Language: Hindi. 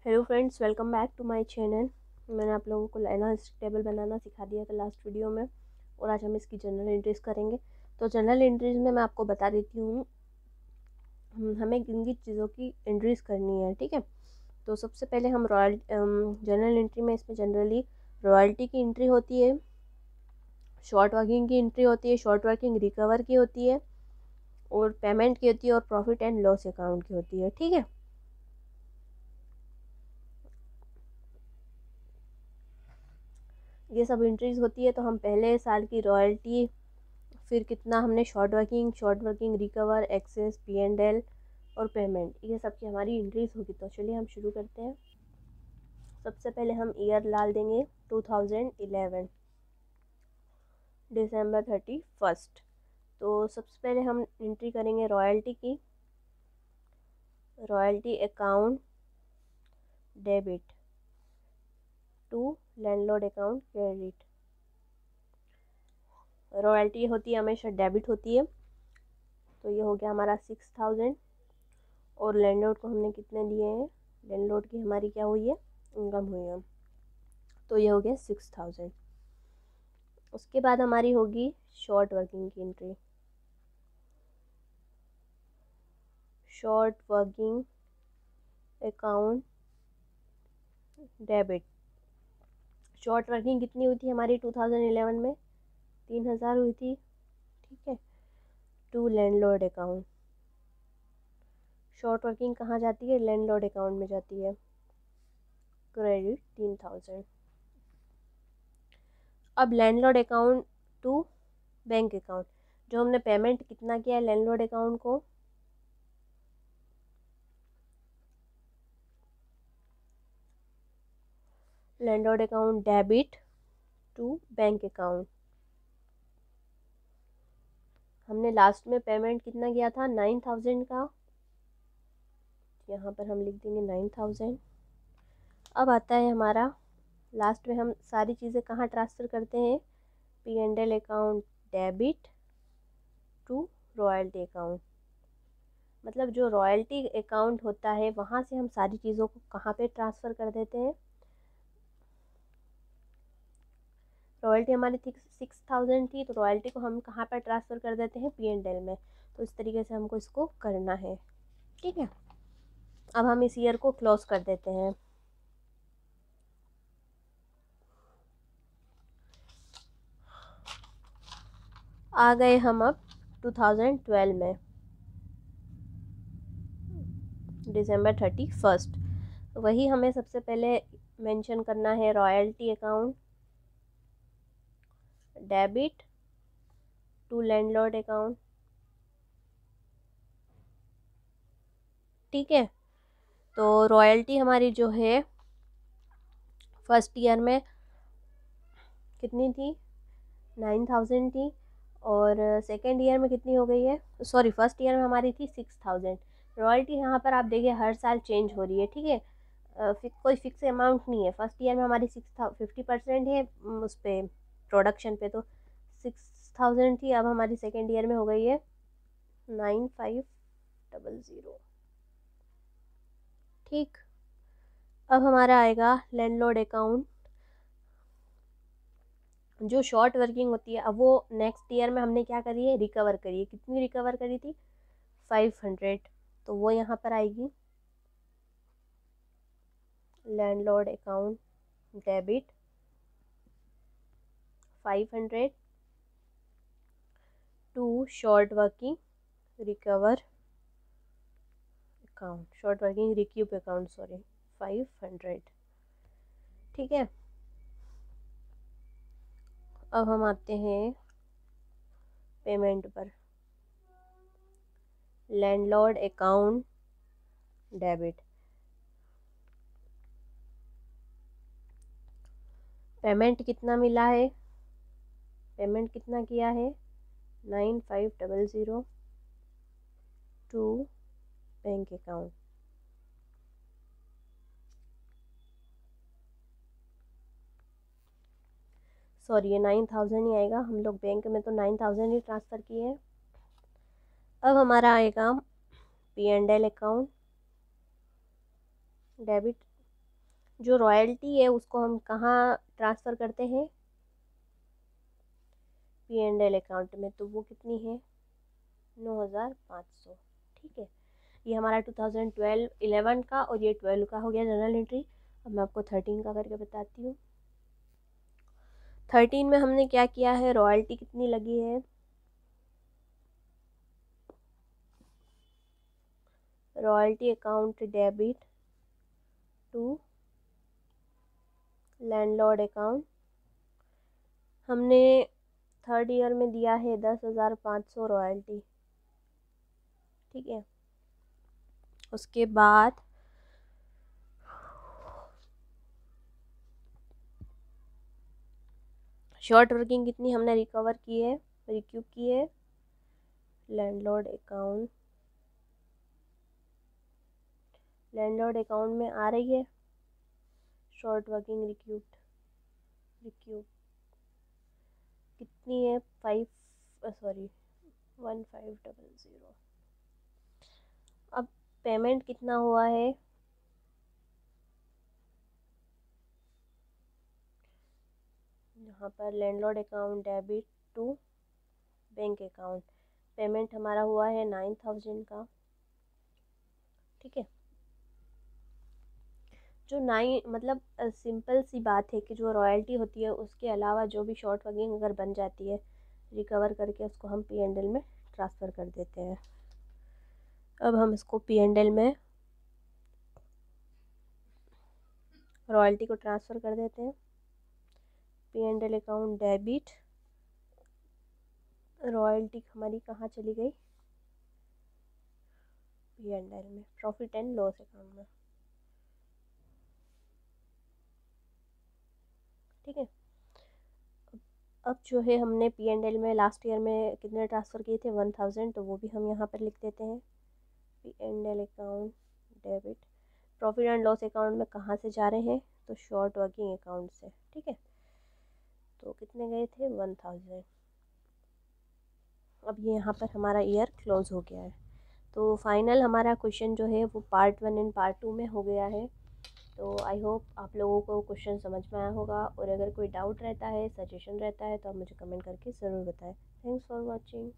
Hello friends, welcome back to my channel. मैंने आप लोगों को एनालिटिक टेबल बनाना सिखा दिया था लास्ट वीडियो में, और आज हम इसकी जनरल एंट्रीज करेंगे। तो जनरल एंट्रीज में मैं आपको बता देती हूँ हमें किन किन चीज़ों की एंट्रीज करनी है, ठीक है। तो सबसे पहले हम जनरल एंट्री में इसमें जनरली रॉयल्टी की एंट्री होती है, शॉर्ट वर्किंग की एंट्री होती है, शॉर्ट वर्किंग रिकवर की होती है, और पेमेंट की होती है, और प्रॉफिट एंड लॉस अकाउंट की होती है, ठीक है। ये सब एंट्रीज होती है। तो हम पहले साल की रॉयल्टी, फिर कितना हमने short working recover, access, P&L और पेमेंट, ये सब की हमारी एंट्रीज होगी। तो चलिए हम शुरू करते हैं। सबसे पहले हम ईयर डाल देंगे 2011, December 31st। तो सबसे पहले हम एंट्री करेंगे रॉयल्टी की। Royalty account debit to landlord account credit. Royalty होती है हमेशा डेबिट होती है, तो ये हो गया हमारा 6000। और लैंडलॉर्ड को हमने कितने दिए हैं, लैंडलॉर्ड की हमारी क्या हुई है, इनकम हुई है, तो ये हो गया 6000। उसके बाद हमारी होगी शॉर्ट वर्किंग की entry. Short working account debit. Short working कितनी हुई थी हमारी 2011 में, 3000 हुई थी, ठीक है। To landlord account. Short working कहाँ जाती है, लैंडलॉर्ड अकाउंट में जाती है, क्रेडिट 3000। अब landlord account to bank account, जो हमने पेमेंट कितना किया है लैंडलॉर्ड अकाउंट को, landlord account debit to bank account. हमने लास्ट में पेमेंट कितना किया था, 9000 का, यहाँ पर हम लिख देंगे 9000। अब आता है हमारा लास्ट में हम सारी चीज़ें कहाँ ट्रांसफ़र करते हैं, P&L account debit to royalty account. मतलब जो रॉयल्टी अकाउंट होता है वहाँ से हम सारी चीज़ों को कहाँ पे ट्रांसफ़र कर देते हैं। रॉयल्टी हमारी 6000 थी, तो रॉयल्टी को हम कहाँ पर ट्रांसफ़र कर देते हैं, P&L में। तो इस तरीके से हमको इसको करना है, ठीक है। अब हम इस ईयर को क्लोज कर देते हैं। आ गए हम अब 2012 में, December 31st। वही हमें सबसे पहले मेंशन करना है, royalty account debit to landlord account, ठीक है। तो रॉयल्टी हमारी जो है फर्स्ट ईयर में कितनी थी, 9000 थी, और सेकेंड ईयर में कितनी हो गई है, सॉरी फर्स्ट ईयर में हमारी थी 6000। रॉयल्टी यहाँ पर आप देखिए हर साल चेंज हो रही है, ठीक है। कोई फिक्स अमाउंट नहीं है। फर्स्ट ईयर में हमारी 50% है उस पर, प्रोडक्शन पे, तो 6000 थी। अब हमारी सेकेंड ईयर में हो गई है 9500, ठीक। अब हमारा आएगा लैंडलॉर्ड अकाउंट, जो शॉर्ट वर्किंग होती है। अब वो नेक्स्ट ईयर में हमने क्या करी है, रिकवर करी है। कितनी रिकवर करी थी, 500, तो वो यहाँ पर आएगी landlord account debit 500 to short working recover account, short working recoup account, sorry 500, ठीक है। अब हम आते हैं पेमेंट पर। लैंडलॉर्ड अकाउंट डेबिट, पेमेंट कितना मिला है, पेमेंट कितना किया है, 9500 टू बैंक अकाउंट। सॉरी ये 9000 ही आएगा, हम लोग बैंक में तो 9000 ही ट्रांसफ़र किए हैं। अब हमारा आएगा P&L अकाउंट डेबिट जो रॉयल्टी है उसको हम कहाँ ट्रांसफ़र करते हैं, P&L अकाउंट में। तो वो कितनी है, 9,500। ठीक है, ये हमारा 2012-11 का और ये 12 का हो गया जर्नल एंट्री। अब मैं आपको 13 का करके बताती हूँ। 13 में हमने क्या किया है, रॉयल्टी कितनी लगी है, royalty account debit to landlord account. हमने थर्ड ईयर में दिया है 10,500 रॉयल्टी। ठीक है, उसके बाद शॉर्ट वर्किंग कितनी हमने रिकवर की है, रिक्यूब की है, लैंडलॉर्ड अकाउंट, लैंडलॉर्ड अकाउंट में आ रही है शॉर्ट वर्किंग रिक्यूब कितनी है, 1500। अब पेमेंट कितना हुआ है, यहाँ पर landlord account debit to bank account, payment हमारा हुआ है 9,000 का। ठीक है, जो 9 मतलब सिंपल सी बात है कि जो रॉयल्टी होती है उसके अलावा जो भी शॉर्ट वर्किंग अगर बन जाती है, रिकवर करके उसको हम P&L में ट्रांसफ़र कर देते हैं। अब हम इसको P&L में रॉयल्टी को ट्रांसफ़र कर देते हैं। P&L अकाउंट डेबिट, रॉयल्टी हमारी कहाँ चली गई, P&L में, प्रॉफिट एंड लॉस अकाउंट में। ठीक है, अब जो है हमने P&L में लास्ट ईयर में कितने ट्रांसफ़र किए थे, 1,000, तो वो भी हम यहाँ पर लिख देते हैं। P&L account debit, profit and loss account में कहाँ से जा रहे हैं, तो शॉर्ट वर्किंग अकाउंट से। ठीक है, तो कितने गए थे, 1,000। अब ये यहाँ पर हमारा ईयर क्लोज हो गया है। तो फाइनल हमारा क्वेश्चन जो है वो पार्ट 1 एंड पार्ट 2 में हो गया है। तो आई होप आप लोगों को क्वेश्चन समझ में आया होगा, और अगर कोई डाउट रहता है, सजेशन रहता है, तो आप मुझे कमेंट करके ज़रूर बताएं। Thanks for watching.